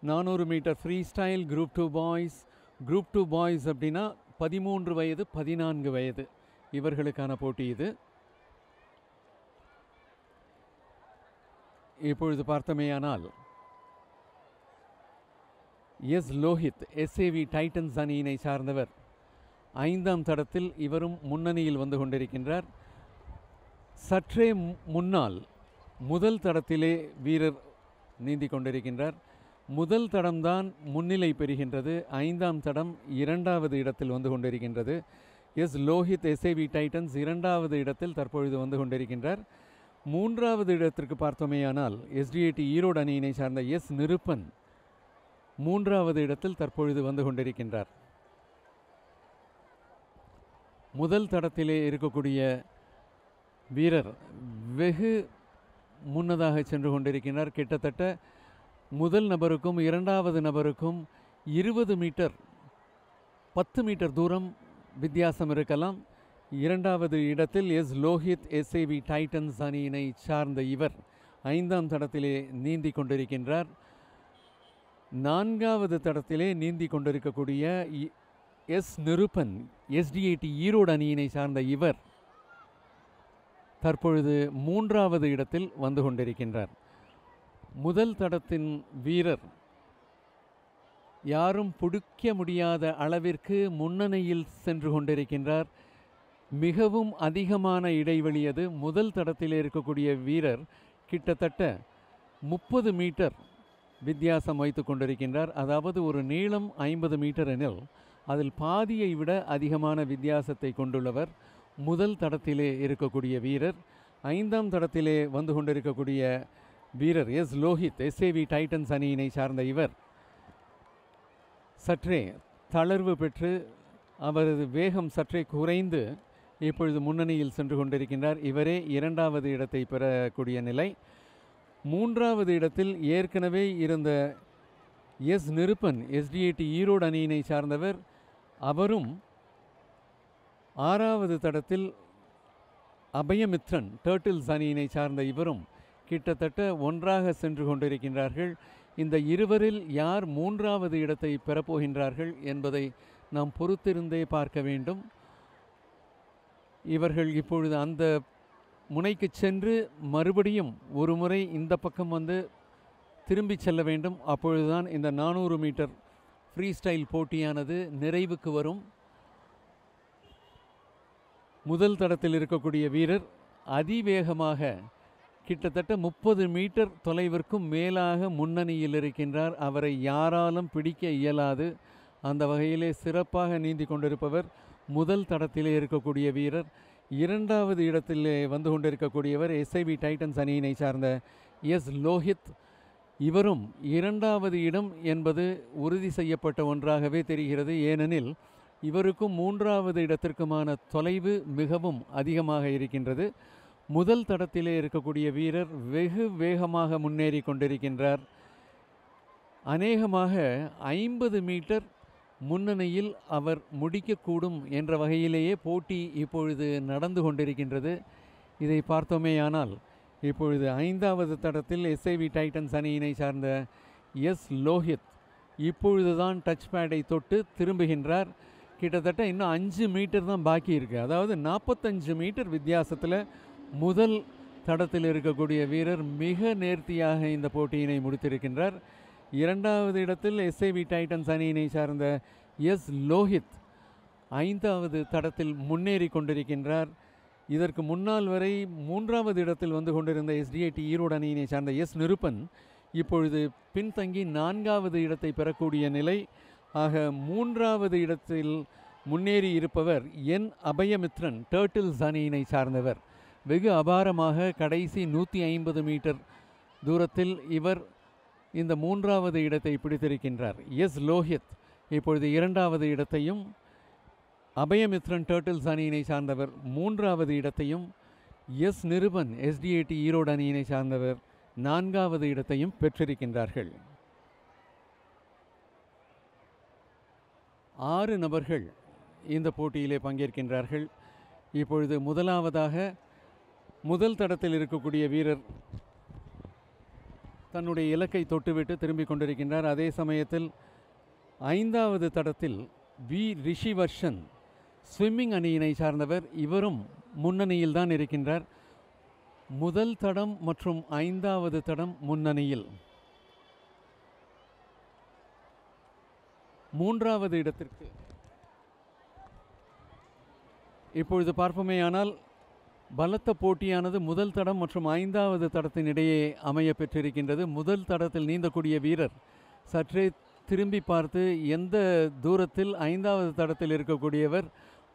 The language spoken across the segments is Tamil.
400 metre freestyle group 2 boys. Group 2 boys அப்படின்னா 13 வயது 14 வயது இவர்களுக்கான போட்டி இது. இப்பொழுது பார்த்தமேயானால் எஸ் லோஹித் எஸ்ஏவி டைட்டன்ஸ் அணியினை சார்ந்தவர் 5ஆம் தடத்தில் இவரும் முன்னணியில் வந்து கொண்டிருக்கின்றார். சற்றே முன்னால் முதல் தடத்திலே வீரர் நீந்தி கொண்டிருக்கின்றார். முதல் தடம்தான் முன்னிலை பெறுகின்றது. 5ஆம் தடம் 2வது இடத்தில் வந்து கொண்டிருக்கின்றது. எஸ் லோஹித் எஸ்ஏவி டைட்டன்ஸ் 2வது இடத்தில் தற்பொழுது வந்து கொண்டிருக்கின்றார். 3வது இடத்திற்கு பார்த்தோமேயானால் எஸ்டிஏடி ஈரோடு அணியினை சார்ந்த எஸ் நிருப்பன் 3வது இடத்தில் தற்பொழுது வந்து கொண்டிருக்கின்றார். முதல் தடத்திலே இருக்கக்கூடிய வீரர் வெகு முன்னதாக சென்று கொண்டிருக்கின்றார். கிட்டத்தட்ட முதல் நபருக்கும் 2வது நபருக்கும் 20 மீட்டர் 10 மீட்டர் தூரம் வித்தியாசம் இருக்கலாம். 2வது இடத்தில் எஸ் லோஹித் எஸ்ஏவி டைட்டன்ஸ் அணியினை சார்ந்த இவர் 5ஆம் தடத்திலே நீந்தி கொண்டிருக்கின்றார். 4வது தடத்திலே நீந்தி கொண்டிருக்கக்கூடிய எஸ் நிருப்பன் எஸ்டிஏடி ஈரோடு அணியினை சார்ந்த இவர் தற்பொழுது 3வது இடத்தில் வந்து கொண்டிருக்கின்றார். முதல் தடத்தின் வீரர் யாரும் பிடிக்க முடியாத அளவிற்கு முன்னணியில் சென்று கொண்டிருக்கின்றார். மிகவும் அதிகமான இடைவெளி அது. முதல் தடத்தில் இருக்கக்கூடிய வீரர் கிட்டத்தட்ட 30 மீட்டர் வித்தியாசம் வைத்து கொண்டிருக்கின்றார். அதாவது ஒரு நீளம் 50 மீட்டர் எனில் அதில் பாதியை விட அதிகமான வித்தியாசத்தை கொண்டுள்ளவர் முதல் தடத்திலே இருக்கக்கூடிய வீரர். 5ஆம் தடத்திலே வந்து கொண்டிருக்கக்கூடிய வீரர் எஸ் லோஹித் எஸ்ஏவி டைட்டன்ஸ் அணியினை சார்ந்த இவர் சற்றே தளர்வு பெற்று அவரது வேகம் சற்றே குறைந்து இப்பொழுது முன்னணியில் சென்று கொண்டிருக்கின்றார். இவரே 2வது இடத்தை பெறக்கூடிய நிலை. 3வது இடத்தில் ஏற்கனவே இருந்த எஸ் நிருப்பன் எஸ்டிஏடி ஈரோடு அணியினை சார்ந்தவர். அவரும் 6வது தடத்தில் அபயமித்ரன் டர்ட்டில்ஸ் அணியினை சார்ந்த இவரும் கிட்டத்தட்ட ஒன்றாக சென்று கொண்டிருக்கின்றார்கள். இந்த இருவரில் யார் 3வது இடத்தை பெறப்போகின்றார்கள் என்பதை நாம் பொறுத்திருந்தே பார்க்க வேண்டும். இவர்கள் இப்பொழுது அந்த முனைக்கு சென்று மறுபடியும் ஒரு முறை இந்த பக்கம் வந்து திரும்பி செல்ல வேண்டும். அப்பொழுதுதான் இந்த 400 மீட்டர் ஃப்ரீ ஸ்டைல் போட்டியானது நிறைவுக்கு வரும். முதல் தடத்தில் இருக்கக்கூடிய வீரர் அதிவேகமாக கிட்டத்தட்ட 30 மீட்டர் தொலைவிற்கும் மேலாக முன்னணியில் இருக்கின்றார். அவரை யாராலும் பிடிக்க இயலாது. அந்த வகையிலே சிறப்பாக நீந்தி கொண்டிருப்பவர் முதல் தடத்திலே இருக்கக்கூடிய வீரர். 2வது இடத்திலே வந்து கொண்டிருக்கக்கூடியவர் எஸ்ஐவி டைட்டன்ஸ் அணியினை சார்ந்த எஸ் லோஹித். இவரும் 2வது இடம் என்பது உறுதி செய்யப்பட்ட ஒன்றாகவே தெரிகிறது. ஏனெனில் இவருக்கும் 3வது இடத்திற்குமான தொலைவு மிகவும் அதிகமாக இருக்கின்றது. முதல் தடத்திலே இருக்கக்கூடிய வீரர் வெகு வேகமாக முன்னேறி கொண்டிருக்கின்றார். அநேகமாக 50 மீட்டர் முன்னணியில் அவர் முடிக்கக்கூடும் என்ற வகையிலேயே போட்டி இப்பொழுது நடந்து கொண்டிருக்கின்றது. இதை பார்த்தோமேயானால் இப்பொழுது 5வது தடத்தில் எஸ்ஐவி டைட்டன்ஸ் அணியினை சார்ந்த எஸ் லோஹித் இப்பொழுதுதான் டச் பேடை தொட்டு திரும்புகின்றார். கிட்டத்தட்ட இன்னும் 5 மீட்டர் தான் பாக்கி இருக்குது. அதாவது 45 மீட்டர் வித்தியாசத்தில் முதல் தடத்தில் இருக்கக்கூடிய வீரர் மிக நேர்த்தியாக இந்த போட்டியினை முடித்திருக்கின்றார். 2வது இடத்தில் எஸ்ஐவி டைட்டன்ஸ் அணியினை சார்ந்த எஸ் லோஹித் 5வது தடத்தில் முன்னேறி கொண்டிருக்கின்றார். இதற்கு முன்னால் வரை 3வது இடத்தில் வந்து கொண்டிருந்த எஸ்டிஏடி ஈரோடு அணியினை சார்ந்த எஸ் நிருப்பன் இப்பொழுது பின்தங்கி 4வது இடத்தை பெறக்கூடிய நிலை. ஆக 3வது இடத்தில் முன்னேறி இருப்பவர் என் அபயமித்ரன் டர்ட்டில்ஸ் அணியினை சார்ந்தவர். வெகு அபாரமாக கடைசி 150 மீட்டர் தூரத்தில் இவர் இந்த 3வது இடத்தை பிடித்திருக்கின்றார். எஸ் லோஹித் இப்பொழுது 2வது இடத்தையும், அபயமித்ரன் டர்ட்டில்ஸ் அணியினை சார்ந்தவர் 3வது இடத்தையும், எஸ் நிருபன் எஸ்டிஏடி ஈரோடு அணியினை சார்ந்தவர் 4வது இடத்தையும் பெற்றிருக்கின்றார்கள். 6 நபர்கள் இந்த போட்டியிலே பங்கேற்கின்றார்கள். இப்பொழுது முதலாவதாக முதல் தடத்தில் இருக்கக்கூடிய வீரர் தன்னுடைய இலக்கை தொட்டுவிட்டு திரும்பிக் கொண்டிருக்கின்றார். அதே சமயத்தில் 5வது தடத்தில் வி ரிஷிவர்ஷன் ஸ்விம்மிங் அணியினை சார்ந்தவர். இவரும் முன்னணியில் தான் இருக்கின்றார். முதல் தடம் மற்றும் 5வது தடம் முன்னணியில். 3வது இடத்திற்கு இப்பொழுது பார்ப்போமேயானால் பலத்த போட்டியானது முதல் தடம் மற்றும் 5வது தடத்தின் இடையே அமைய பெற்றிருக்கின்றது. முதல் தடத்தில் நீந்தக்கூடிய வீரர் சற்றே திரும்பி பார்த்து எந்த தூரத்தில் 5வது தடத்தில் இருக்கக்கூடியவர்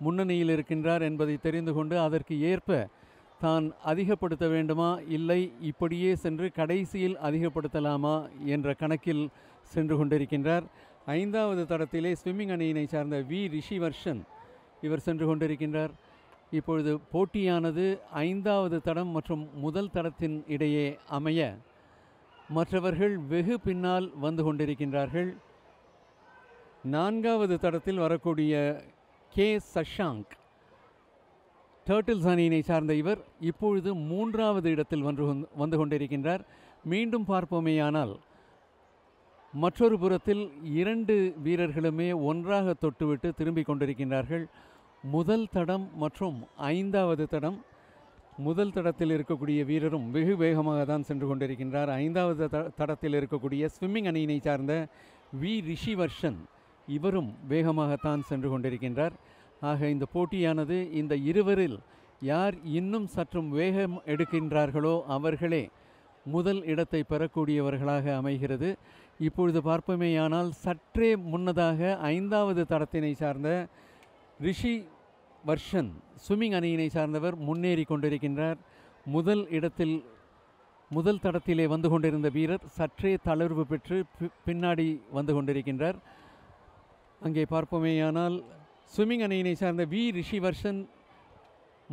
முன்னணியில் இருக்கின்றார் என்பதை தெரிந்து கொண்டு அதற்கு ஏற்ப தான் அதிகப்படுத்த வேண்டுமா இல்லை இப்படியே சென்று கடைசியில் அதிகப்படுத்தலாமா என்ற கணக்கில் சென்று கொண்டிருக்கின்றார். 5வது தடத்திலே ஸ்விம்மிங் அணியினை சார்ந்த வி ரிஷிவர்ஷன் இவர் சென்று கொண்டிருக்கின்றார். இப்பொழுது போட்டியானது 5வது தடம் மற்றும் முதல் தடத்தின் இடையே அமைய மற்றவர்கள் வெகு பின்னால் வந்து கொண்டிருக்கின்றார்கள். 4வது தடத்தில் வரக்கூடிய கே சஷாங்க் டர்ட்டில்ஸ் அணியினை சார்ந்த இவர் இப்பொழுது 3வது இடத்தில் வந்து கொண்டிருக்கின்றார். மீண்டும் பார்ப்போமேயானால் மற்றொரு புறத்தில் 2 வீரர்களுமே ஒன்றாக தொட்டுவிட்டு திரும்பிக் கொண்டிருக்கின்றார்கள். முதல் தடம் மற்றும் 5வது தடம். முதல் தடத்தில் இருக்கக்கூடிய வீரரும் வெகு வேகமாக தான் சென்று கொண்டிருக்கின்றார். 5வது தடத்தில் இருக்கக்கூடிய ஸ்விம்மிங் அணியினை சார்ந்த வி ரிஷிவர்ஷன் இவரும் வேகமாகத்தான் சென்று கொண்டிருக்கின்றார். ஆக இந்த போட்டியானது இந்த இருவரில் யார் இன்னும் சற்றும் வேகம் எடுக்கின்றார்களோ அவர்களே முதல் இடத்தை பெறக்கூடியவர்களாக அமைகிறது. இப்பொழுது பார்ப்போமேயானால் சற்றே முன்னதாக 5வது தடத்தினை சார்ந்த ரிஷி வர்ஷன் ஸ்விம்மிங் அணியினை சார்ந்தவர் முன்னேறி கொண்டிருக்கின்றார். முதல் தடத்திலே வந்து கொண்டிருந்த வீரர் சற்றே தளர்வு பெற்று பின்னாடி வந்து கொண்டிருக்கின்றார். அங்கே பார்ப்போமேயானால் ஸ்விம்மிங் அணியினை சார்ந்த வி ரிஷிவர்ஷன்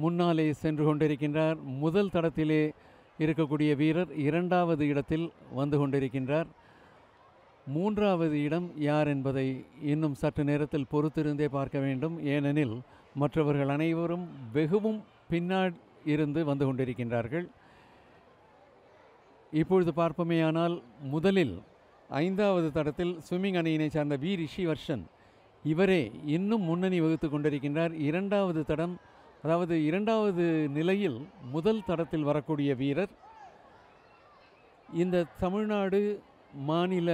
முன்னாலே சென்று கொண்டிருக்கின்றார். முதல் தடத்திலே இருக்கக்கூடிய வீரர் 2வது இடத்தில் வந்து கொண்டிருக்கின்றார். 3வது இடம் யார் என்பதை இன்னும் சற்று நேரத்தில் பொறுத்திருந்தே பார்க்க வேண்டும். ஏனெனில் மற்றவர்கள் அனைவரும் வெகுவும் பின்னாடி இருந்து வந்து கொண்டிருக்கின்றார்கள். இப்பொழுது பார்ப்போமேயானால் முதலில் 5வது தடத்தில் ஸ்விம்மிங் அணியினை சார்ந்த வி ரிஷிவர்ஷன் இவரே இன்னும் முன்னணி வகுத்து கொண்டிருக்கின்றார். 2வது தடம், அதாவது 2வது நிலையில் முதல் தடத்தில் வரக்கூடிய வீரர் இந்த தமிழ்நாடு மாநில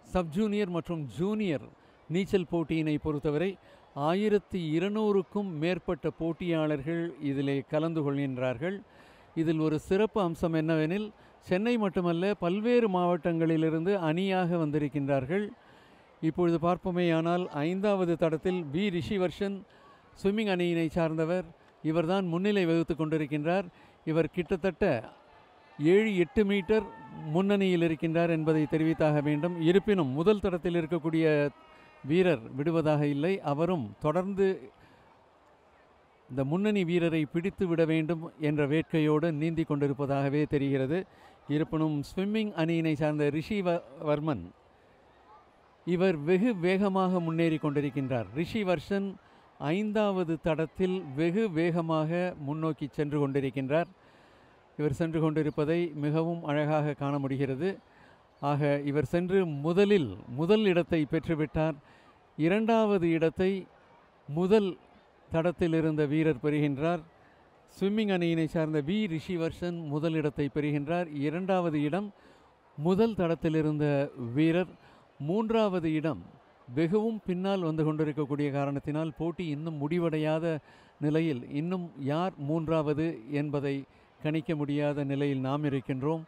சப்ஜூனியர் மற்றும் ஜூனியர் நீச்சல் போட்டியினை பொறுத்தவரை 1200க்கும் மேற்பட்ட போட்டியாளர்கள் இதிலே கலந்து கொள்கின்றார்கள். இதில் ஒரு சிறப்பு அம்சம் என்னவெனில் சென்னை மட்டுமல்ல பல்வேறு மாவட்டங்களிலிருந்து அணியாக வந்திருக்கின்றார்கள். இப்பொழுது பார்ப்போமேயானால் 5வது தடத்தில் வி ரிஷிவர்ஷன் ஸ்விம்மிங் அணியினை சார்ந்தவர் இவர்தான் முன்னிலை வகுத்து கொண்டிருக்கின்றார். இவர் கிட்டத்தட்ட 7-8 மீட்டர் முன்னணியில் இருக்கின்றார் என்பதை தெரிவித்தாக வேண்டும். இருப்பினும் முதல் தடத்தில் இருக்கக்கூடிய வீரர் விடுவதாக இல்லை. அவரும் தொடர்ந்து இந்த முன்னணி வீரரை பிடித்து விட வேண்டும் என்ற வேட்கையோடு நீந்தி கொண்டிருப்பதாகவே தெரிகிறது. இருப்பினும் ஸ்விம்மிங் அணியினை சார்ந்த ரிஷி வர்மன் இவர் வெகு வேகமாக முன்னேறி கொண்டிருக்கின்றார். ரிஷி வர்ஷன் 5வது தடத்தில் வெகு வேகமாக முன்னோக்கி சென்று கொண்டிருக்கின்றார். இவர் சென்று கொண்டிருப்பதை மிகவும் அழகாக காண முடிகிறது. ஆக இவர் சென்று முதல் இடத்தை பெற்றுவிட்டார். 2வது இடத்தை முதல் தடத்தில் இருந்த வீரர் பெறுகின்றார். ஸ்விம்மிங் அணியினை சார்ந்த வி ரிஷிவர்ஷன் முதல் இடத்தை பெறுகின்றார். 2வது இடம் முதல் தடத்தில் இருந்த வீரர். 3வது இடம் வெகுவும் பின்னால் வந்து கொண்டிருக்கக்கூடிய காரணத்தினால் போட்டி இன்னும் முடிவடையாத நிலையில் இன்னும் யார் 3வது என்பதை கணிக்க முடியாத நிலையில் நாம் இருக்கின்றோம்.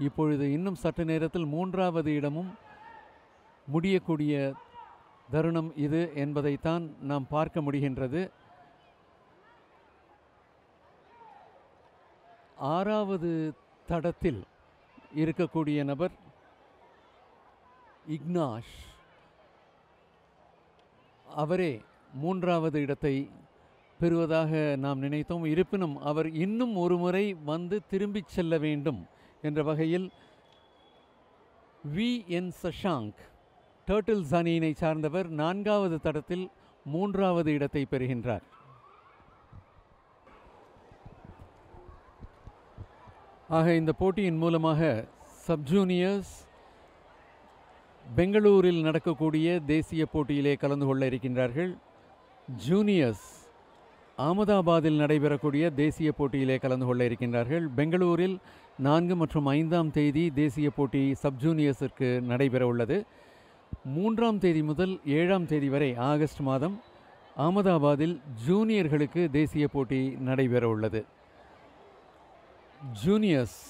இப்பொழுது இன்னும் சற்று நேரத்தில் 3வது இடமும் முடியக்கூடிய தருணம் இது என்பதைத்தான் நாம் பார்க்க முடிகின்றது. 6வது தடத்தில் இருக்கக்கூடிய நபர் இக்னாஷ். அவரே 3வது இடத்தை பெறுவதாக நாம் நினைத்தோம். இருப்பினும் அவர் இன்னும் ஒரு முறை வந்து திரும்பிச் செல்ல வேண்டும் என்ற வகையில் வி என் சஷாங்க் டர்ட்டில்ஸ் அணியினை சார்ந்தவர் 4வது தடத்தில் 3வது இடத்தை பெறுகின்றார். ஆக இந்த போட்டியின் மூலமாக சப் ஜூனியர்ஸ் பெங்களூரில் நடக்கக்கூடிய தேசிய போட்டியிலே கலந்து கொள்ள இருக்கின்றார்கள். ஜூனியர்ஸ் அகமதாபாத்தில் நடைபெறக்கூடிய தேசிய போட்டியிலே கலந்து கொள்ள இருக்கின்றார்கள். பெங்களூரில் 4 மற்றும் 5ஆம் தேதி தேசிய போட்டி சப் ஜூனியர்ஸிற்கு நடைபெற உள்ளது. 3ஆம் தேதி முதல் 7ஆம் தேதி வரை ஆகஸ்ட் மாதம் அகமதாபாத்தில் ஜூனியர்களுக்கு தேசிய போட்டி நடைபெற உள்ளது. ஜூனியர்ஸ்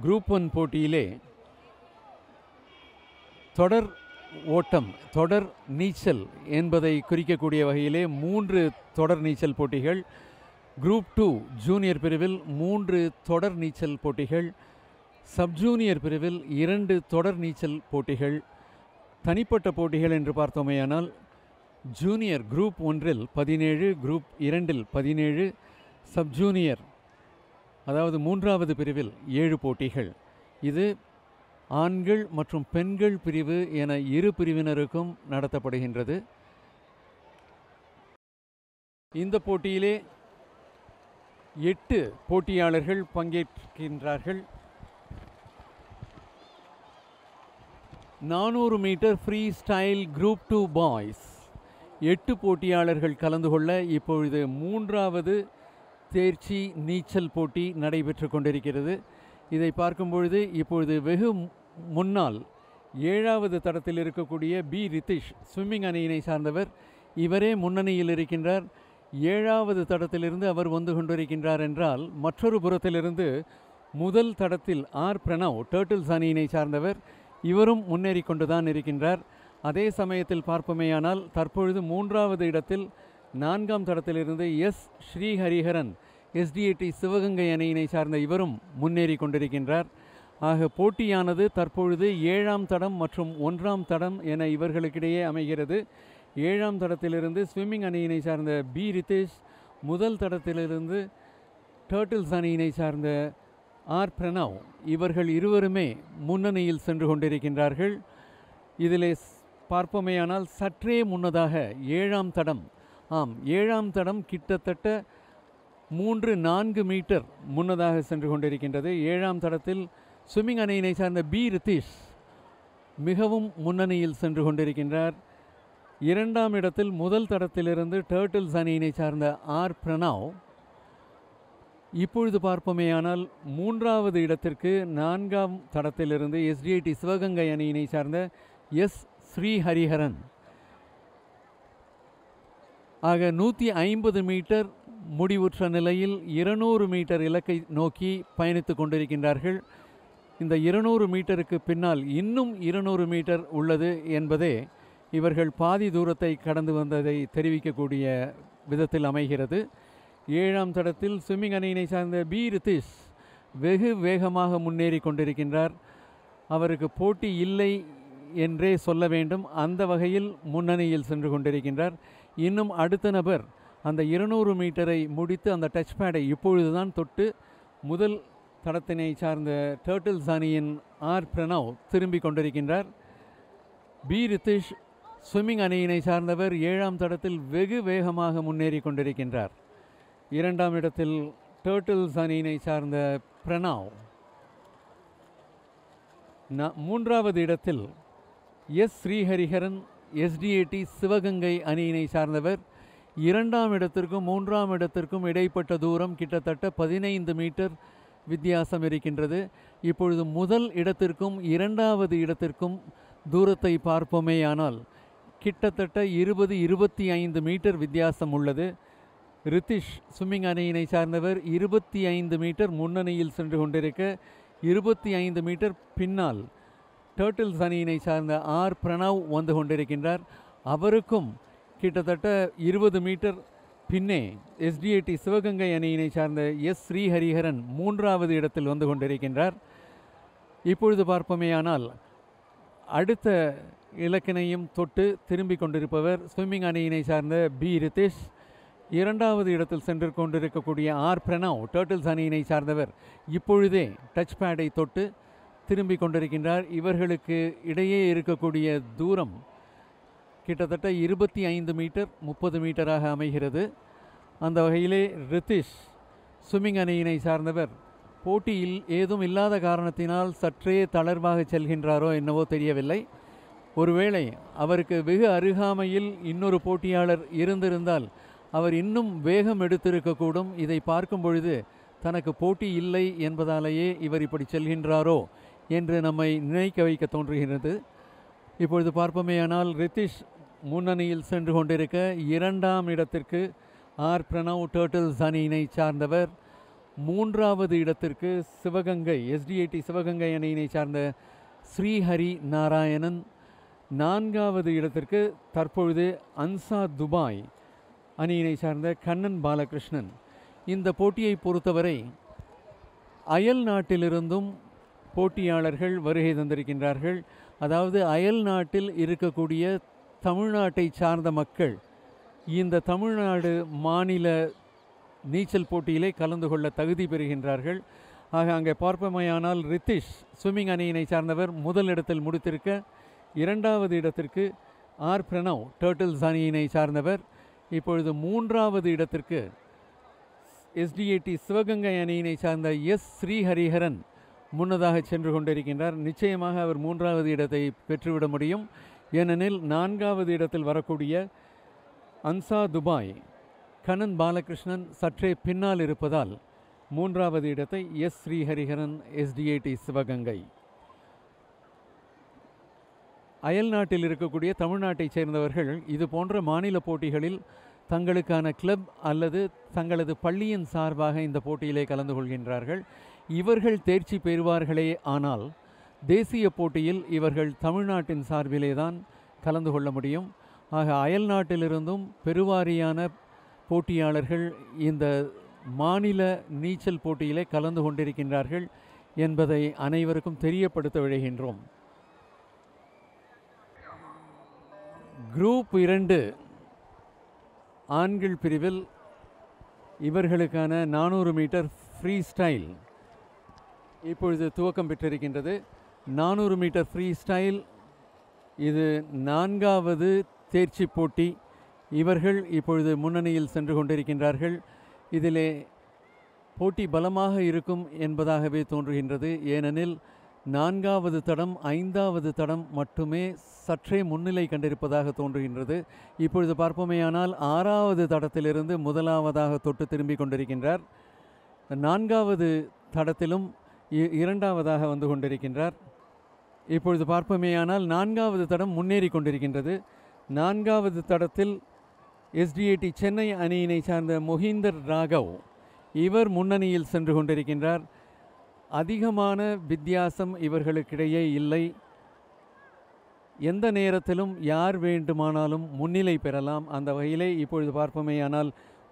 குரூப் 1 போட்டியிலே தொடர் ஓட்டம், தொடர் நீச்சல் என்பதை குறிக்கக்கூடிய வகையிலே 3 தொடர் நீச்சல் போட்டிகள், குரூப் 2 ஜூனியர் பிரிவில் 3 தொடர் நீச்சல் போட்டிகள், சப் ஜூனியர் பிரிவில் 2 தொடர் நீச்சல் போட்டிகள். தனிப்பட்ட போட்டிகள் என்று பார்த்தோமேயானால் ஜூனியர் குரூப் 1இல் 17, குரூப் 2இல் 17, சப் ஜூனியர் அதாவது 3வது பிரிவில் 7 போட்டிகள். இது ஆண்கள் மற்றும் பெண்கள் பிரிவு என இரு பிரிவினருக்கும் நடத்தப்படுகின்றது. இந்த போட்டியிலே 8 போட்டியாளர்கள் பங்கேற்கின்றார்கள். 400 metre freestyle group 2 boys 8 போட்டியாளர்கள் கலந்து கொள்ள இப்பொழுது 3வது தேர்ச்சி நீச்சல் போட்டி நடைபெற்று கொண்டிருக்கிறது. இதை பார்க்கும் பொழுது இப்பொழுது வெகு முன்னால் 7வது தடத்தில் இருக்கக்கூடிய பி ரித்திஷ் ஸ்விம்மிங் அணியினை சார்ந்தவர், இவரே முன்னணியில் இருக்கின்றார். 7வது தடத்திலிருந்து அவர் வந்து கொண்டிருக்கின்றார் என்றால், மற்றொரு புறத்திலிருந்து முதல் தடத்தில் ஆர் பிரணவ் டர்ட்டில்ஸ் அணியினை சார்ந்தவர், இவரும் முன்னேறி கொண்டுதான் இருக்கின்றார். அதே சமயத்தில் பார்ப்போமேயானால் தற்பொழுது 3வது இடத்தில் 4ஆம் தடத்திலிருந்து எஸ் ஸ்ரீஹரிஹரன் எஸ்டிஏடி சிவகங்கை அணியினை சார்ந்த இவரும் முன்னேறி கொண்டிருக்கின்றார். ஆக போட்டியானது தற்பொழுது 7ஆம் தடம் மற்றும் 1ஆம் தடம் என இவர்களுக்கிடையே அமைகிறது. 7ஆம் தடத்திலிருந்து ஸ்விம்மிங் அணியினை சார்ந்த பி ரித்தேஷ், முதல் தடத்திலிருந்து டர்ட்டில்ஸ் அணியினை சார்ந்த ஆர் பிரணவ், இவர்கள் இருவருமே முன்னணியில் சென்று கொண்டிருக்கின்றார்கள். இதிலே பார்ப்போமேயானால் சற்றே முன்னதாக 7ஆம் தடம், 7ஆம் தடம் கிட்டத்தட்ட 3-4 மீட்டர் முன்னதாக சென்று கொண்டிருக்கின்றது. 7ஆம் தடத்தில் ஸ்விம்மிங் அணியினை சார்ந்த பி ரித்தீஷ் மிகவும் முன்னணியில் சென்று கொண்டிருக்கின்றார். 2ஆம் இடத்தில் முதல் தடத்திலிருந்து டர்ட்டில்ஸ் அணியினை சார்ந்த ஆர் பிரணவ். இப்பொழுது பார்ப்போமேயானால் 3வது இடத்திற்கு 4ஆம் தடத்திலிருந்து எஸ்டிஐடி சிவகங்கை அணியினை சார்ந்த எஸ் ஸ்ரீஹரிஹரன். ஆக 150 மீட்டர் முடிவுற்ற நிலையில் 200 மீட்டர் இலக்கை நோக்கி பயணித்து கொண்டிருக்கின்றார்கள். இந்த 200 மீட்டருக்கு பின்னால் இன்னும் 200 மீட்டர் உள்ளது என்பதே இவர்கள் பாதி தூரத்தை கடந்து வந்ததை தெரிவிக்கக்கூடிய விதத்தில் அமைகிறது. 7ஆம் தடத்தில் ஸ்விம்மிங் அணியினை சார்ந்த பி ரித்தீஷ் வெகு வேகமாக முன்னேறி கொண்டிருக்கின்றார். அவருக்கு போட்டி இல்லை என்றே சொல்ல வேண்டும், அந்த வகையில் முன்னணியில் சென்று கொண்டிருக்கின்றார். இன்னும் அடுத்த நபர் அந்த 200 மீட்டரை முடித்து அந்த டச் பேடை இப்பொழுதுதான் தொட்டு முதல் தடத்தினை சார்ந்த டர்ட்டில்ஸ் அணியின் ஆர் பிரணவ் திரும்பி கொண்டிருக்கின்றார். பி ரித்தீஷ் ஸ்விம்மிங் அணியினை சார்ந்தவர் 7ஆம் தடத்தில் வெகு வேகமாக முன்னேறி கொண்டிருக்கின்றார். 2ஆம் இடத்தில் டர்ட்டில்ஸ் அணியினை சார்ந்த பிரணவ். 3வது இடத்தில் எஸ் ஸ்ரீஹரிஹரன் எஸ்டிஏடி சிவகங்கை அணியினை சார்ந்தவர். 2ஆம் இடத்திற்கும் 3ஆம் இடத்திற்கும் இடைப்பட்ட தூரம் கிட்டத்தட்ட 15 மீட்டர் வித்தியாசம் இருக்கின்றது. இப்பொழுது முதல் இடத்திற்கும் 2வது இடத்திற்கும் தூரத்தை பார்ப்போமேயானால் கிட்டத்தட்ட 20-25 மீட்டர் வித்தியாசம் உள்ளது. ரித்திஷ் ஸ்விம்மிங் அணியினை சார்ந்தவர் 25 மீட்டர் முன்னணியில் சென்று கொண்டிருக்க, 25 மீட்டர் பின்னால் டர்ட்டில்ஸ் அணியினை சார்ந்த ஆர் பிரணவ் வந்து கொண்டிருக்கின்றார். அவருக்கும் கிட்டத்தட்ட 20 மீட்டர் பின்னே எஸ்டிஏடி சிவகங்கை அணியினை சார்ந்த எஸ் ஸ்ரீஹரிஹரன் 3வது இடத்தில் வந்து கொண்டிருக்கின்றார். இப்பொழுது பார்ப்போமேயானால் அடுத்த இலக்கினையும் தொட்டு திரும்பிக் கொண்டிருப்பவர் ஸ்விம்மிங் அணியினை சார்ந்த பி ரித்தீஷ். 2வது இடத்தில் சென்று கொண்டிருக்கக்கூடிய ஆர் பிரணவ் டர்ட்டில்ஸ் அணியினை சார்ந்தவர் இப்பொழுதே டச் பேடை தொட்டு திரும்பிக் கொண்டிருக்கின்றார். இவர்களுக்கு இடையே இருக்கக்கூடிய தூரம் கிட்டத்தட்ட 25 மீட்டர் 30 மீட்டராக அமைகிறது. அந்த வகையிலே ரித்தீஷ் ஸ்விம்மிங் அணியினை சார்ந்தவர் போட்டியில் ஏதும் இல்லாத காரணத்தினால் சற்றே தளர்வாக செல்கின்றாரோ என்னவோ தெரியவில்லை. ஒருவேளை அவருக்கு வெகு அருகாமையில் இன்னொரு போட்டியாளர் இருந்திருந்தால் அவர் இன்னும் வேகம் எடுத்திருக்கக்கூடும். இதை பார்க்கும் பொழுது தனக்கு போட்டி இல்லை என்பதாலேயே இவர் இப்படி செல்கின்றாரோ என்று நம்மை நினைக்க வைக்க தோன்றுகிறது. இப்பொழுது பார்ப்போமேயானால் ரித்திஷ் முன்னணியில் சென்று கொண்டிருக்க, 2ஆம் இடத்திற்கு ஆர் பிரணவ் டர்ட்டில்ஸ் அணியினை சார்ந்தவர், 3வது இடத்திற்கு சிவகங்கை எஸ்டிஏடி சிவகங்கை அணியினை சார்ந்த ஸ்ரீஹரி நாராயணன், 4வது இடத்திற்கு தற்பொழுது அன்சா துபாய் அணியினை சார்ந்த கண்ணன் பாலகிருஷ்ணன். இந்த போட்டியை பொறுத்தவரை அயல் நாட்டிலிருந்தும் போட்டியாளர்கள் வருகை தந்திருக்கின்றார்கள். அதாவது அயல் நாட்டில் இருக்கக்கூடிய தமிழ்நாட்டை சார்ந்த மக்கள் இந்த தமிழ்நாடு மாநில நீச்சல் போட்டியிலே கலந்து கொள்ள தகுதி பெறுகின்றார்கள். ஆக அங்கே பார்ப்போமேயானால் ரித்திஷ் ஸ்விம்மிங் அணியினை சார்ந்தவர் முதல் இடத்தில் முடித்திருக்க, 2வது இடத்திற்கு ஆர் பிரணவ் டர்ட்டில்ஸ் அணியினை சார்ந்தவர், இப்பொழுது 3வது இடத்திற்கு எஸ்டிஏடி சிவகங்கை அணியினை சார்ந்த எஸ் ஸ்ரீஹரிஹரன் முன்னதாக சென்று கொண்டிருக்கின்றார். நிச்சயமாக அவர் 3வது இடத்தை பெற்றுவிட முடியும். ஏனெனில் 4வது இடத்தில் வரக்கூடிய அன்சா துபாய் கண்ணன் பாலகிருஷ்ணன் சற்றே பின்னால் இருப்பதால் 3வது இடத்தை எஸ் ஸ்ரீஹரிஹரன் எஸ்டிஏடி சிவகங்கை. அயல் நாட்டில் இருக்கக்கூடிய தமிழ்நாட்டைச் சேர்ந்தவர்கள் இது போன்ற மாநில போட்டிகளில் தங்களுக்கான கிளப் அல்லது தங்களது பள்ளியின் சார்பாக இந்த போட்டியிலே கலந்து கொள்கின்றார்கள். இவர்கள் தேர்ச்சி பெறுவார்களே ஆனால் தேசிய போட்டியில் இவர்கள் தமிழ்நாட்டின் சார்பிலே தான் கலந்து கொள்ள முடியும். ஆக அயல் நாட்டிலிருந்தும் பெருவாரியான போட்டியாளர்கள் இந்த மாநில நீச்சல் போட்டியிலே கலந்து கொண்டிருக்கின்றார்கள் என்பதை அனைவருக்கும் தெரியப்படுத்த விழைகின்றோம். குரூப் 2 ஆண்கள் பிரிவில் இவர்களுக்கான 400 மீட்டர் ஃப்ரீ ஸ்டைல் இப்பொழுது துவக்கம் பெற்றிருக்கின்றது. 400 மீட்டர் ஃப்ரீ ஸ்டைல் இது 4வது தேர்ச்சி போட்டி. இவர்கள் இப்பொழுது முன்னணியில் சென்று கொண்டிருக்கின்றார்கள். இதிலே போட்டி பலமாக இருக்கும் என்பதாகவே தோன்றுகின்றது. ஏனெனில் 4வது தடம் 5வது தடம் மட்டுமே சற்றே முன்னிலை கண்டிருப்பதாக தோன்றுகின்றது. இப்பொழுது பார்ப்போமேயானால் 6வது தடத்திலிருந்து முதலாவதாக தொட்டு திரும்பி கொண்டிருக்கின்றார். 4வது தடத்திலும் 2வதாக வந்து கொண்டிருக்கின்றார். இப்பொழுது பார்ப்போமேயானால் 4வது தடம் முன்னேறி கொண்டிருக்கின்றது. 4வது தடத்தில் எஸ்டிஏடி சென்னை அணியினை சார்ந்த மொஹிந்தர் ராகவ் இவர் முன்னணியில் சென்று கொண்டிருக்கின்றார். அதிகமான வித்தியாசம் இவர்களுக்கிடையே இல்லை. எந்த நேரத்திலும் யார் வேண்டுமானாலும் முன்னிலை பெறலாம். அந்த வகையிலே இப்பொழுது பார்ப்போமேயானால்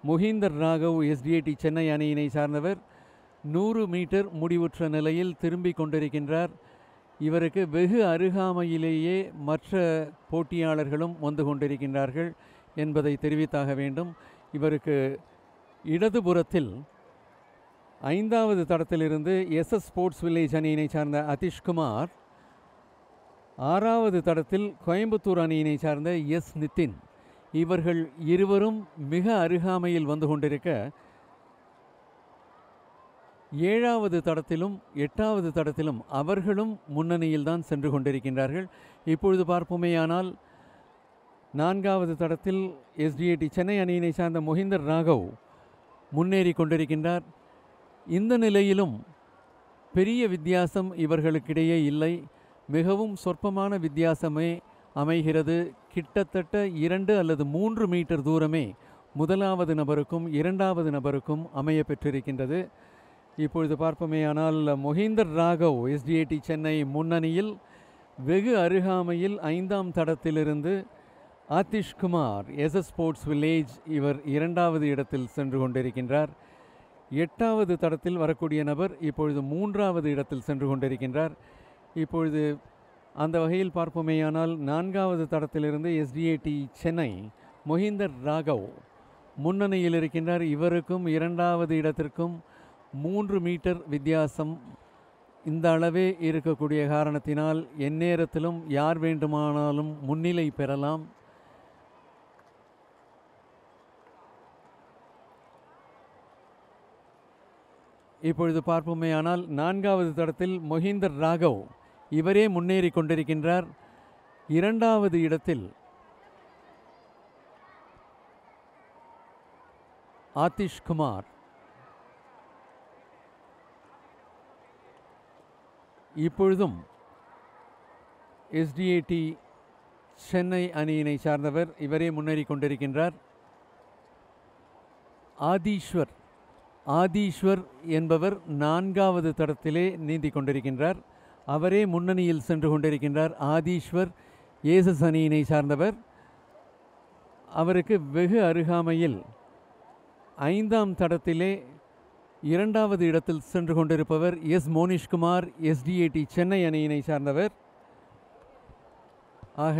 மொஹிந்தர் ராகவ் எஸ்டிஏடி சென்னை அணியினை சார்ந்தவர் 100 மீட்டர் முடிவுற்ற நிலையில் திரும்பி கொண்டிருக்கின்றார். இவருக்கு வெகு அருகாமையிலேயே மற்ற போட்டியாளர்களும் வந்து கொண்டிருக்கின்றார்கள் என்பதை தெரிவித்தாக வேண்டும். இவருக்கு இடதுபுறத்தில் 5வது தடத்திலிருந்து எஸ்எஸ் ஸ்போர்ட்ஸ் வில்லேஜ் அணியினை சார்ந்த அதிஷ்குமார், 6வது தடத்தில் கோயம்புத்தூர் அணியினை சார்ந்த எஸ் நிதின், இவர்கள் இருவரும் மிக அருகாமையில் வந்து கொண்டிருக்க, 7வது தடத்திலும் 8வது தடத்திலும் அவர்களும் முன்னணியில் தான் சென்று கொண்டிருக்கின்றார்கள். இப்பொழுது பார்ப்போமேயானால் 4வது தடத்தில் எஸ்டிஏடி சென்னை அணியினை சார்ந்த மொஹிந்தர் ராகவ் முன்னேறி கொண்டிருக்கின்றார். இந்த நிலையிலும் பெரிய வித்தியாசம் இவர்களுக்கிடையே இல்லை. மிகவும் சொற்பமான வித்தியாசமே அமைகிறது. கிட்டத்தட்ட 2 அல்லது 3 மீட்டர் தூரமே முதலாவது நபருக்கும் 2வது நபருக்கும் அமைய பெற்றிருக்கின்றது. இப்பொழுது பார்ப்போமேயானால் மொஹிந்தர் ராகவ் எஸ்டிஏடி சென்னை முன்னணியில், வெகு அருகாமையில் 5ஆம் தடத்திலிருந்து ஆதிஷ்குமார் எஸ்எஸ் ஸ்போர்ட்ஸ் வில்லேஜ் இவர் 2வது இடத்தில் சென்று கொண்டிருக்கின்றார். 8வது தடத்தில் வரக்கூடிய நபர் இப்பொழுது 3வது இடத்தில் சென்று கொண்டிருக்கின்றார். இப்பொழுது அந்த வகையில் பார்ப்போமேயானால் 4வது தடத்திலிருந்து எஸ்டிஏடி சென்னை மொஹிந்தர் ராகவ் முன்னணியில் இருக்கின்றார். இவருக்கும் 2வது இடத்திற்கும் 3 மீட்டர் வித்தியாசம் இந்த அளவே இருக்கக்கூடிய காரணத்தினால் எந்நேரத்திலும் யார் வேண்டுமானாலும் முன்னிலை பெறலாம். இப்பொழுது பார்ப்போமேயானால் 4வது தடத்தில் மொஹிந்தர் ராகவ் இவரே முன்னேறி கொண்டிருக்கின்றார். 2வது இடத்தில் ஆதிஷ் குமார். இப்பொழுதும் எஸ்டிஏடி சென்னை அணியினை சார்ந்தவர் இவரே முன்னேறி கொண்டிருக்கின்றார். ஆதீஸ்வர் என்பவர் 4வது தடத்திலே நீந்தி கொண்டிருக்கின்றார். அவரே முன்னணியில் சென்று கொண்டிருக்கின்றார். ஆதீஸ்வர் ஏசஸ் அணியினை சார்ந்தவர். அவருக்கு வெகு அருகாமையில் 5ஆம் தடத்திலே 2வது இடத்தில் சென்று கொண்டிருப்பவர் எஸ் மோனிஷ்குமார், எஸ்டிஏடி சென்னை அணியினை சார்ந்தவர். ஆக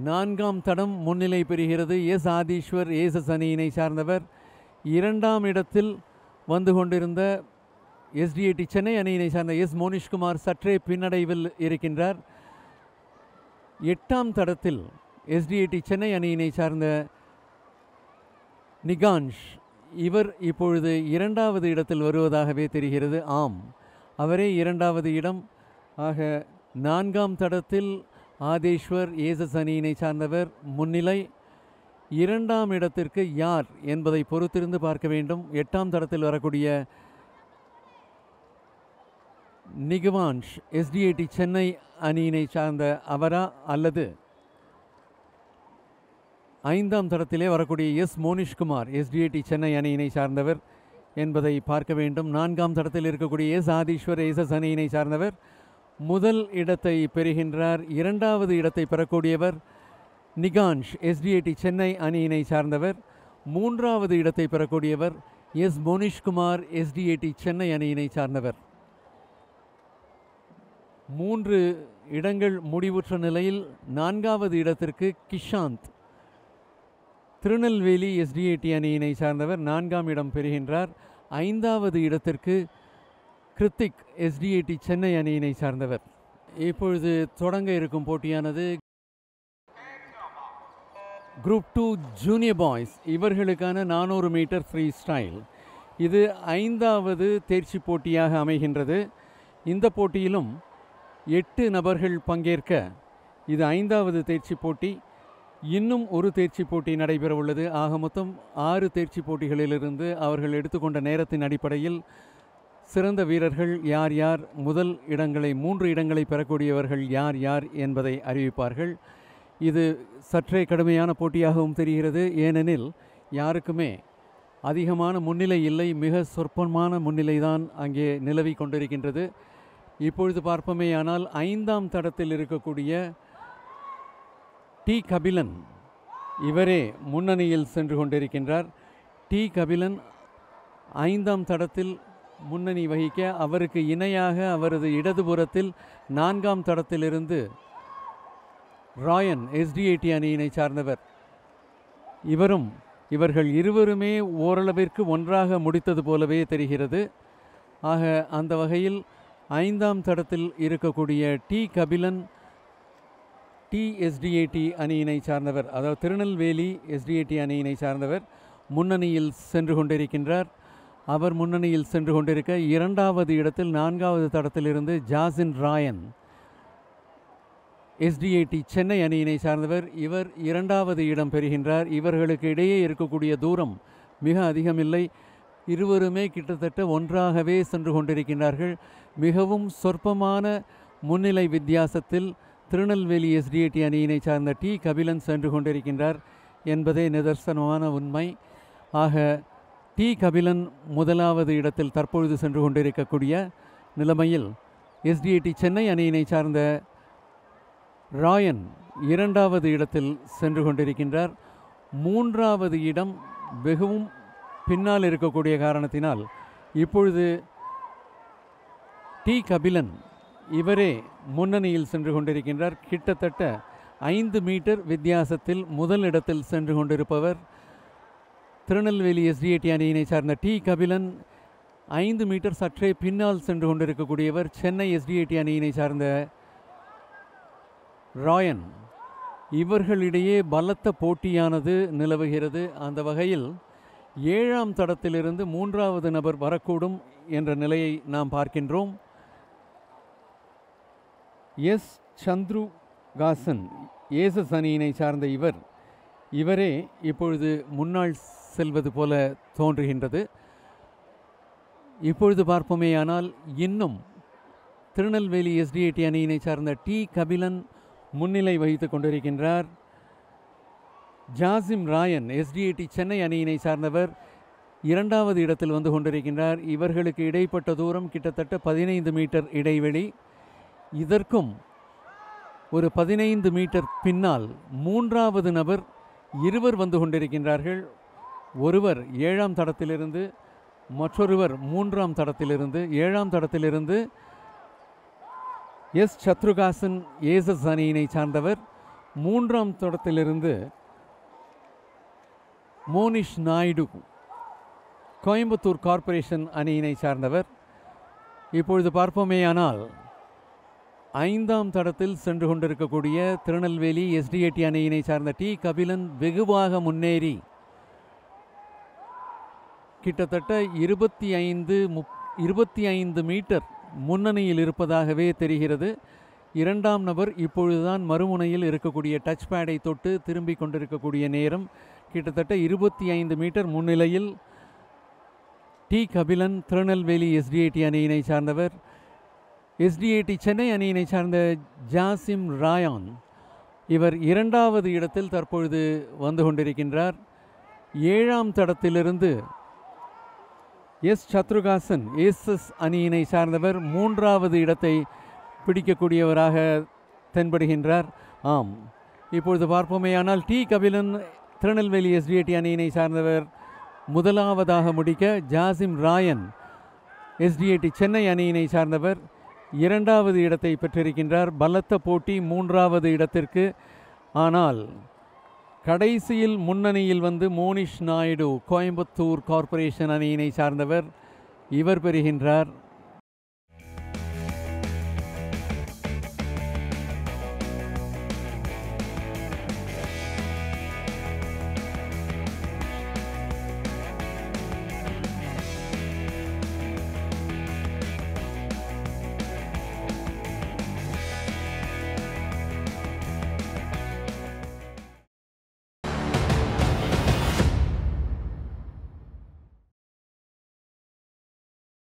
4ஆம் தடம் முன்னிலை பெறுகிறது. எஸ் ஆதீஸ்வர் ஏசஸ் அணியினை சார்ந்தவர். 2ஆம் இடத்தில் வந்து கொண்டிருந்த எஸ்டிஏடி சென்னை அணியினை சார்ந்த எஸ் மோனிஷ்குமார் சற்றே பின்னடைவில் இருக்கின்றார். 8ஆம் தடத்தில் எஸ்டிஏடி சென்னை அணியினை சார்ந்த நிகான்ஷ் இவர் இப்பொழுது 2வது இடத்தில் வருவதாகவே தெரிகிறது. ஆம், அவரே 2வது இடம். ஆக 4ஆம் தடத்தில் ஆதேஸ்வர் ஏசஸ் அணியினை சார்ந்தவர் முன்னிலை. 2ஆம் இடத்திற்கு யார் என்பதை பொறுத்திருந்து பார்க்க வேண்டும். 8ஆம் தடத்தில் வரக்கூடிய நிகவான்ஷ் எஸ்டிஏடி சென்னை அணியினை சார்ந்த அவரா அல்லது 5ஆம் தடத்திலே வரக்கூடிய எஸ் மோனிஷ்குமார் எஸ்டிஏடி சென்னை அணியினை சார்ந்தவர் என்பதை பார்க்க வேண்டும். 4ஆம் தடத்தில் இருக்கக்கூடிய எஸ் ஆதீஸ்வர் ஏசஸ் அணியினை சார்ந்தவர் முதல் இடத்தை பெறுகின்றார். 2வது இடத்தை பெறக்கூடியவர் நிகான்ஷ் எஸ்டிஏடி சென்னை அணியினை சார்ந்தவர். 3வது இடத்தை பெறக்கூடியவர் எஸ் மோனிஷ்குமார் எஸ்டிஏடி சென்னை அணியினை சார்ந்தவர். 3 இடங்கள் முடிவுற்ற நிலையில் 4வது இடத்திற்கு கிஷாந்த் திருநெல்வேலி எஸ்டிஏடி அணியினை சார்ந்தவர் 4ஆம் இடம் பெறுகின்றார். 5வது இடத்திற்கு கிருத்திக் எஸ்டிஏடி சென்னை அணியினை சார்ந்தவர். இப்பொழுது தொடங்க இருக்கும் போட்டியானது குரூப் 2 ஜூனியர் பாய்ஸ் இவர்களுக்கான 400 மீட்டர் ஃப்ரீ ஸ்டைல். இது 5வது தேர்ச்சி போட்டியாக அமைகின்றது. இந்த போட்டியிலும் 8 நபர்கள் பங்கேற்க இது 5வது தேர்ச்சி போட்டி. இன்னும் ஒரு தேர்ச்சி போட்டி நடைபெற உள்ளது. ஆக மொத்தம் 6 தேர்ச்சி போட்டிகளிலிருந்து அவர்கள் எடுத்துக்கொண்ட நேரத்தின் அடிப்படையில் சிறந்த வீரர்கள் யார் யார், முதல் இடங்களை 3 இடங்களை பெறக்கூடியவர்கள் யார் யார் என்பதை அறிவிப்பார்கள். இது சற்றே கடுமையான போட்டியாகவும் தெரிகிறது. ஏனெனில் யாருக்குமே அதிகமான முன்னிலை இல்லை, மிக சொற்பமான முன்னிலைதான் அங்கே நிலவி கொண்டிருக்கின்றது. இப்பொழுது பார்ப்போமேயானால் 5ஆம் தடத்தில் இருக்கக்கூடிய டி கபிலன் இவரே முன்னணியில் சென்று கொண்டிருக்கின்றார். டி கபிலன் 5ஆம் தடத்தில் முன்னணி வகிக்க அவருக்கு இணையாக அவரது இடதுபுறத்தில் 4ஆம் தடத்திலிருந்து ராயன் எஸ்டிஏடி அணியினை சார்ந்தவர். இவர்கள் இருவருமே ஓரளவிற்கு ஒன்றாக முடித்தது போலவே தெரிகிறது. ஆக அந்த வகையில் 5ஆம் தடத்தில் இருக்கக்கூடிய டி கபிலன் எஸ்டிஏடி அணியினை சார்ந்தவர், அதாவது திருநெல்வேலி எஸ்டிஏடி அணியினை சார்ந்தவர் முன்னணியில் சென்று கொண்டிருக்கின்றார். அவர் முன்னணியில் சென்று கொண்டிருக்க 2வது இடத்தில் 4வது தடத்திலிருந்து ஜாசின் ராயன் எஸ்டிஏடி சென்னை அணியினை சார்ந்தவர். இவர் 2வது இடம் பெறுகின்றார். இவர்களுக்கு இடையே இருக்கக்கூடிய தூரம் மிக அதிகமில்லை. இருவருமே கிட்டத்தட்ட ஒன்றாகவே சென்று கொண்டிருக்கின்றார்கள். மிகவும் சொற்பமான முன்னிலை வித்தியாசத்தில் திருநெல்வேலி எஸ்டிஏடி அணியினை சார்ந்த டி கபிலன் சென்று கொண்டிருக்கின்றார் என்பதே நிதர்சனமான உண்மை. ஆக டி கபிலன் முதலாவது இடத்தில் தற்பொழுது சென்று கொண்டிருக்கக்கூடிய நிலைமையில் எஸ்டிஏடி சென்னை அணியினை சார்ந்த ராயன் 2வது இடத்தில் சென்று கொண்டிருக்கின்றார். 3வது இடம் வெகவும் பின்னால் இருக்கக்கூடிய காரணத்தினால் இப்பொழுது டி கபிலன் இவரே முன்னணியில் சென்று கொண்டிருக்கின்றார். கிட்டத்தட்ட 5 மீட்டர் வித்தியாசத்தில் முதல் இடத்தில் சென்று கொண்டிருப்பவர் திருநெல்வேலி எஸ்டிஏடி அணியினை சார்ந்த டி கபிலன். 5 மீட்டர் சற்றே பின்னால் சென்று கொண்டிருக்கக்கூடியவர் சென்னை எஸ்டிஏடி அணியினை சார்ந்த ராயன். இவர்களிடையே பலத்த போட்டியானது நிலவுகிறது. அந்த வகையில் 7ஆம் தடத்திலிருந்து 3வது நபர் வரக்கூடும் என்ற நிலையை நாம் பார்க்கின்றோம். எஸ் சந்துருகாசன் ஏசஸ் அணியினை சார்ந்த இவரே இப்பொழுது முன்னாள் செல்வது போல தோன்றுகின்றது. இப்பொழுது பார்ப்போமேயானால் இன்னும் திருநெல்வேலி எஸ்டிஏடி அணியினை சார்ந்த டி கபிலன் முன்னிலை வகித்து கொண்டிருக்கின்றார். ஜாசிம் ராயன் எஸ்டிஏடி சென்னை அணியினை சார்ந்தவர் 2வது இடத்தில் வந்து கொண்டிருக்கின்றார். இவர்களுக்கு இடைப்பட்ட தூரம் கிட்டத்தட்ட 15 மீட்டர் இடைவெளி. இதற்கும் ஒரு 15 மீட்டர் பின்னால் 3வது நபர் இருவர் வந்து கொண்டிருக்கின்றார்கள். ஒருவர் 7ஆம் தடத்திலிருந்து, மற்றொருவர் 3ஆம் தடத்திலிருந்து. 7ஆம் தடத்திலிருந்து எஸ் சத்ருகாசன் ஏசஸ் அணியினை சார்ந்தவர். 3ஆம் தடத்திலிருந்து மோனிஷ் நாயுடு கோயம்புத்தூர் கார்ப்பரேஷன் அணியினை சார்ந்தவர். இப்பொழுது பார்ப்போமேயானால் 5ஆம் தடத்தில் சென்று கொண்டிருக்கக்கூடிய திருநெல்வேலி எஸ்டிஏடி அணியினை சார்ந்த டி கபிலன் வெகுவாக முன்னேறி கிட்டத்தட்ட 25 மீட்டர் முன்னணியில் இருப்பதாகவே தெரிகிறது. 2ஆம் நபர் இப்பொழுதுதான் மறுமுனையில் இருக்கக்கூடிய டச் பேடை தொட்டு திரும்பி கொண்டிருக்கக்கூடிய நேரம். கிட்டத்தட்ட 25 மீட்டர் முன்னிலையில் டி கபிலன் திருநெல்வேலி எஸ்டிஏடி அணியினை சார்ந்தவர். எஸ்டிஏடி சென்னை அணியினை சார்ந்த ஜாசிம் ராயான் இவர் 2வது இடத்தில் தற்பொழுது வந்து கொண்டிருக்கின்றார். 7ஆம் தடத்திலிருந்து எஸ் சத்ருகாசன் ஏசஸ் அணியினை சார்ந்தவர் 3வது இடத்தை பிடிக்கக்கூடியவராக தென்படுகின்றார். ஆம், இப்பொழுது பார்ப்போமேயானால் டி கபிலன் திருநெல்வேலி எஸ்டிஏடி அணியினை சார்ந்தவர் முதலாவதாக முடிக்க, ஜாசிம் ராயன் எஸ்டிஏடி சென்னை அணியினை சார்ந்தவர் 2வது இடத்தை பெற்றிருக்கின்றார். பலத்த போட்டி 3வது இடத்திற்கு. ஆனால் கடைசியில் முன்னணியில் வந்து மோனிஷ் நாயுடு கோயம்புத்தூர் கார்ப்பரேஷன் அணியினை சார்ந்தவர் இவர் பெறுகின்றார்